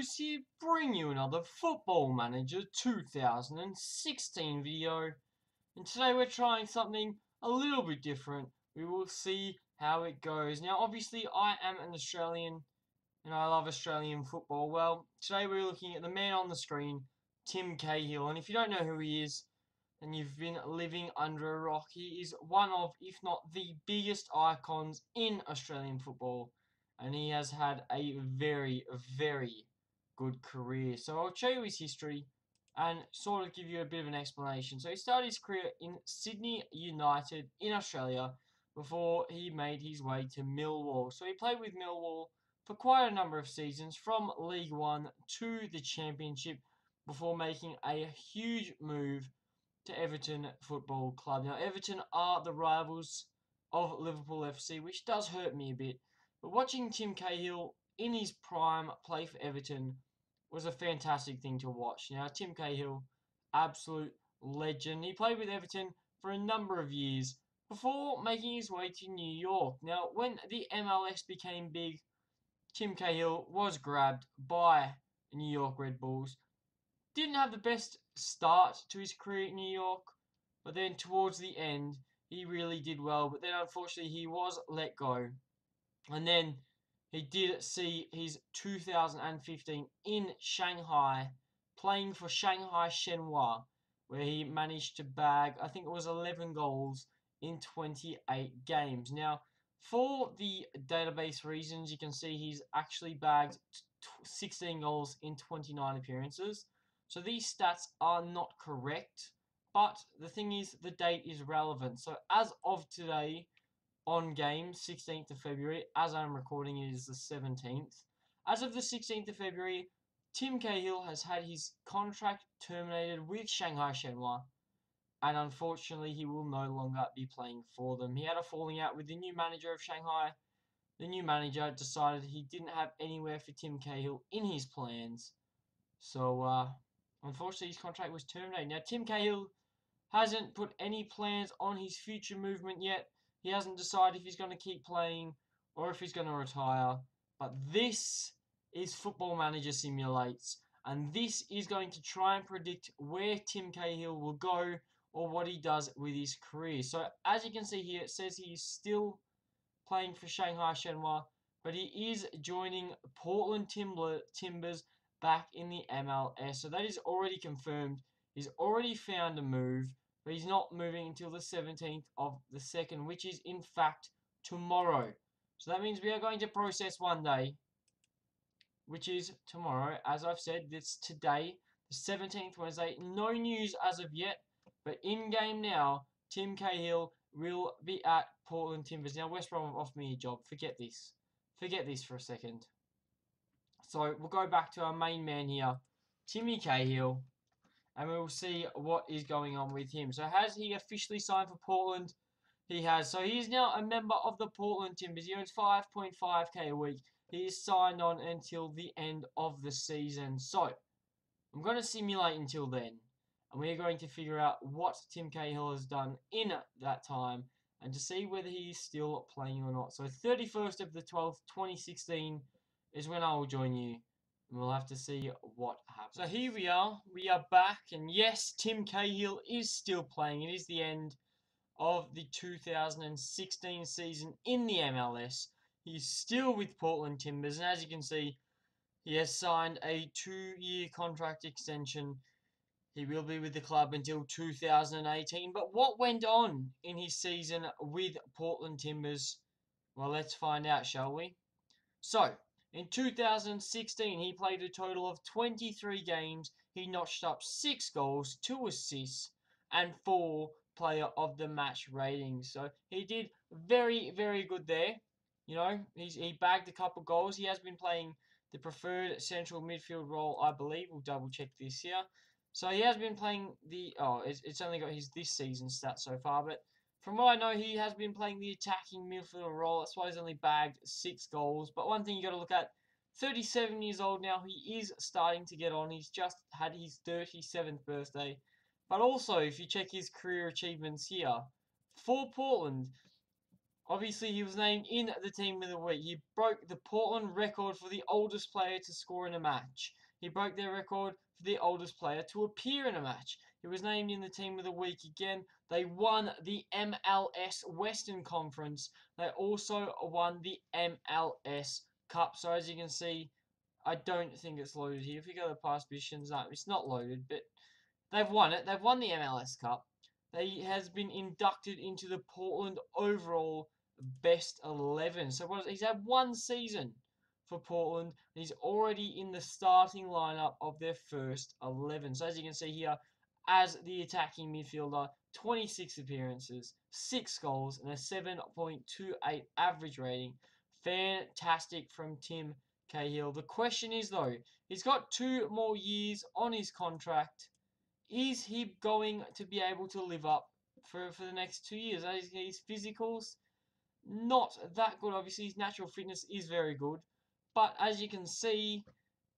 Bruce here, bring you another Football Manager 2016 video. And today we're trying something a little bit different. We will see how it goes. Now, obviously, I am an Australian, and I love Australian football. Well, today we're looking at the man on the screen, Tim Cahill. And if you don't know who he is, then you've been living under a rock. He is one of, if not the biggest icons in Australian football. And he has had a very, very good career. So I'll show you his history and sort of give you a bit of an explanation. So he started his career in Sydney United in Australia before he made his way to Millwall. So he played with Millwall for quite a number of seasons, from League One to the Championship, before making a huge move to Everton Football Club. Now, Everton are the rivals of Liverpool FC, which does hurt me a bit. But watching Tim Cahill in his prime play for Everton was a fantastic thing to watch. Now, Tim Cahill, absolute legend. He played with Everton for a number of years before making his way to New York. Now, when the MLS became big, Tim Cahill was grabbed by New York Red Bulls. Didn't have the best start to his career in New York, but then towards the end, he really did well. But then, unfortunately, he was let go. And then he did see his 2015 in Shanghai, playing for Shanghai Shenhua, where he managed to bag, I think it was 11 goals in 28 games. Now, for the database reasons, you can see he's actually bagged 16 goals in 29 appearances. So these stats are not correct, but the thing is, the date is relevant. So as of today, on game 16th of February, as I'm recording it is the 17th. As of the 16th of February, Tim Cahill has had his contract terminated with Shanghai Shenhua, and unfortunately he will no longer be playing for them. He had a falling out with the new manager of Shanghai. The new manager decided he didn't have anywhere for Tim Cahill in his plans, so unfortunately his contract was terminated. Now, Tim Cahill hasn't put any plans on his future movement yet. He hasn't decided if he's going to keep playing or if he's going to retire. But this is Football Manager Simulates. And this is going to try and predict where Tim Cahill will go or what he does with his career. So as you can see here, it says he's still playing for Shanghai Shenhua, but he is joining Portland Timbers back in the MLS. So that is already confirmed. He's already found a move, but he's not moving until the 17th of the 2nd, which is in fact tomorrow. So that means we are going to process one day, which is tomorrow. As I've said, it's today, the 17th, Wednesday. No news as of yet, but in game now, Tim Cahill will be at Portland Timbers. Now, West Brom have offered me a job. Forget this. Forget this for a second. So we'll go back to our main man here, Timmy Cahill, and we'll see what is going on with him. So has he officially signed for Portland? He has. So he is now a member of the Portland Timbers. He earns 5.5k a week. He is signed on until the end of the season. So I'm going to simulate until then, and we're going to figure out what Tim Cahill has done in that time and to see whether he is still playing or not. So 31st of the 12th, 2016 is when I will join you. We'll have to see what happens. So here we are back, and yes, Tim Cahill is still playing. It is the end of the 2016 season in the MLS. He's still with Portland Timbers, and as you can see, he has signed a 2-year contract extension. He will be with the club until 2018. But what went on in his season with Portland Timbers? Well, let's find out, shall we? So, in 2016, he played a total of 23 games. He notched up 6 goals, 2 assists, and 4 player of the match ratings. So he did very, very good there. You know, he bagged a couple goals. He has been playing the preferred central midfield role, I believe. We'll double check this here. So he has been playing it's only got his this season stats so far, but from what I know, he has been playing the attacking midfielder role. That's why he's only bagged 6 goals. But one thing you got to look at, 37 years old now, he is starting to get on. He's just had his 37th birthday. But also, if you check his career achievements here, for Portland, Obviously, he was named in the Team of the Week. He broke the Portland record for the oldest player to score in a match. He broke their record for the oldest player to appear in a match. He was named in the Team of the Week again. They won the MLS Western Conference. They also won the MLS Cup. So as you can see, I don't think it's loaded here. If you go to past positions, no, it's not loaded, but they've won it. They've won the MLS Cup. They has been inducted into the Portland overall best 11. So he's had one season for Portland. And he's already in the starting lineup of their first 11. So as you can see here, as the attacking midfielder, 26 appearances, 6 goals, and a 7.28 average rating. Fantastic from Tim Cahill. The question is though, he's got 2 more years on his contract. Is he going to be able to live up for the next 2 years? His physicals, not that good. Obviously, his natural fitness is very good. But as you can see,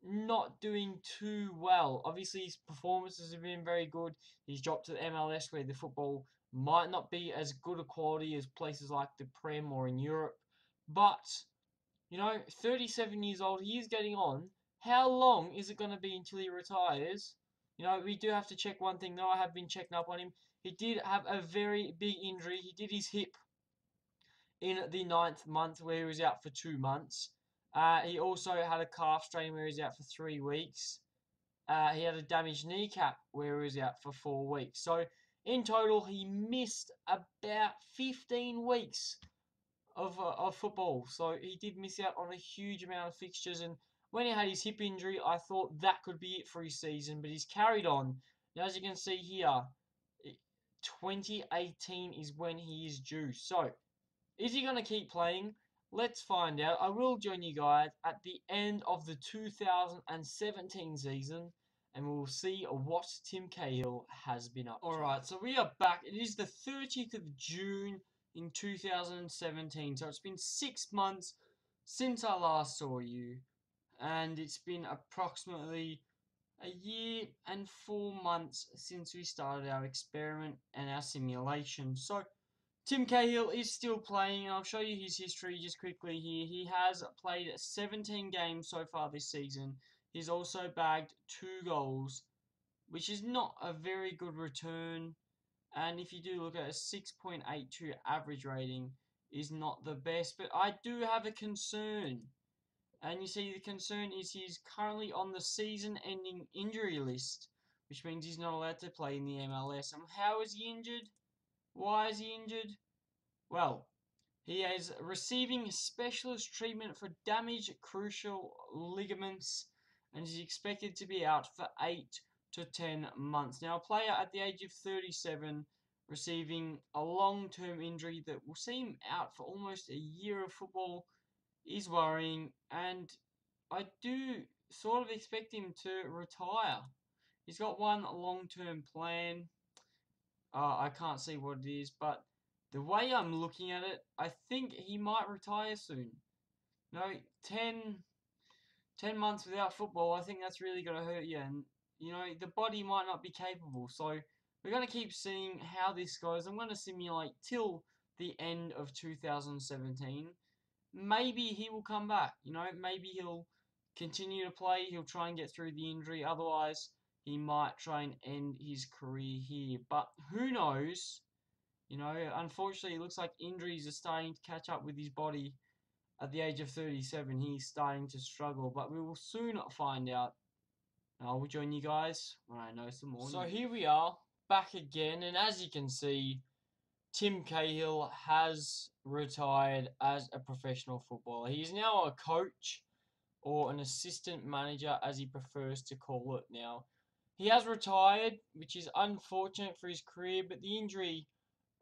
not doing too well. Obviously, his performances have been very good. He's dropped to the MLS where the football might not be as good a quality as places like the Prem or in Europe. But, 37 years old, he is getting on. How long is it going to be until he retires? We do have to check one thing though. I have been checking up on him. He did have a very big injury. He did his hip in the 9th month where he was out for 2 months. He also had a calf strain where he was out for 3 weeks. He had a damaged kneecap where he was out for 4 weeks. So in total, he missed about 15 weeks of football. So he did miss out on a huge amount of fixtures. And when he had his hip injury, I thought that could be it for his season. But he's carried on. Now, as you can see here, 2018 is when he is due. So, is he going to keep playing? Let's find out. I will join you guys at the end of the 2017 season, and we'll see what Tim Cahill has been up to. Alright, so we are back. It is the 30th of June in 2017. So it's been 6 months since I last saw you, and it's been approximately a year and 4 months since we started our experiment and our simulation. So Tim Cahill is still playing, and I'll show you his history just quickly here. He has played 17 games so far this season. He's also bagged 2 goals, which is not a very good return. And if you do look at a 6.82 average rating, is not the best. But I do have a concern. And you see, the concern is he's currently on the season-ending injury list, which means he's not allowed to play in the MLS. And how is he injured? Why is he injured? Well, he is receiving specialist treatment for damaged crucial ligaments and is expected to be out for 8 to 10 months. Now, a player at the age of 37 receiving a long-term injury that will see him out for almost a year of football is worrying, and I do sort of expect him to retire. He's got one long-term plan. I can't see what it is, but the way I'm looking at it, I think he might retire soon. 10 months without football, I think that's really going to hurt you. And, the body might not be capable. So we're going to keep seeing how this goes. I'm going to simulate till the end of 2017. Maybe he will come back. Maybe he'll continue to play. He'll try and get through the injury. Otherwise, he might try and end his career here. But who knows? Unfortunately, it looks like injuries are starting to catch up with his body. At the age of 37, he's starting to struggle. But we will soon find out. I will join you guys when I know some more. So here we are, back again. And as you can see, Tim Cahill has retired as a professional footballer. He is now a coach, or an assistant manager as he prefers to call it now. He has retired, which is unfortunate for his career, but the injury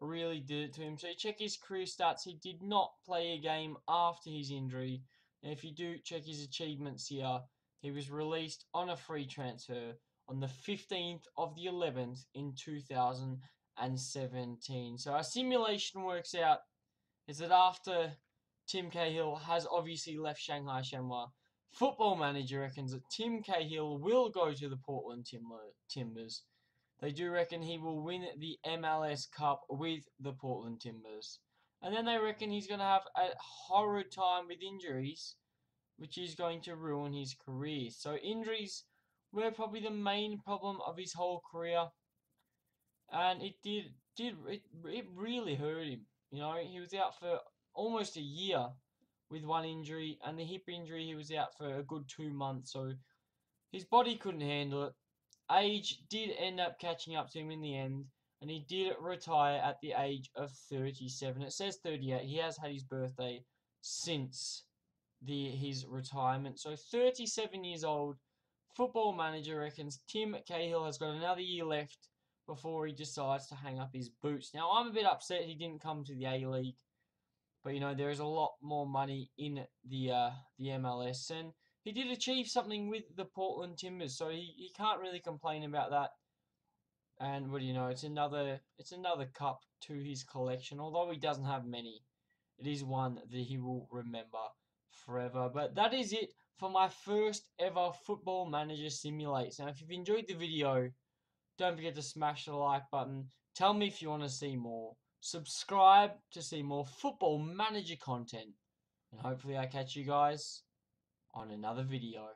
really did it to him. So you check his career stats, he did not play a game after his injury. And if you do check his achievements here, he was released on a free transfer on the 15th of the 11th in 2017. So our simulation works out is that after Tim Cahill has obviously left Shanghai Shenhua, Football Manager reckons that Tim Cahill will go to the Portland Timbers. They do reckon he will win the MLS Cup with the Portland Timbers. And then they reckon he's going to have a horrid time with injuries, which is going to ruin his career. So injuries were probably the main problem of his whole career, and it really hurt him. You know, he was out for almost a year with one injury, and the hip injury he was out for a good 2 months. So his body couldn't handle it. Age did end up catching up to him in the end, and he did retire at the age of 37. It says 38. He has had his birthday since his retirement. So 37 years old. Football Manager reckons Tim Cahill has got another year left before he decides to hang up his boots. Now I'm a bit upset he didn't come to the A-League, but you know there is a lot more money in the MLS, and he did achieve something with the Portland Timbers, so he can't really complain about that. And what do you know? It's another cup to his collection. Although he doesn't have many, it is one that he will remember forever. But that is it for my first ever Football Manager Simulates. Now, if you've enjoyed the video, don't forget to smash the like button. Tell me if you want to see more. Subscribe to see more Football Manager content. And hopefully I catch you guys on another video.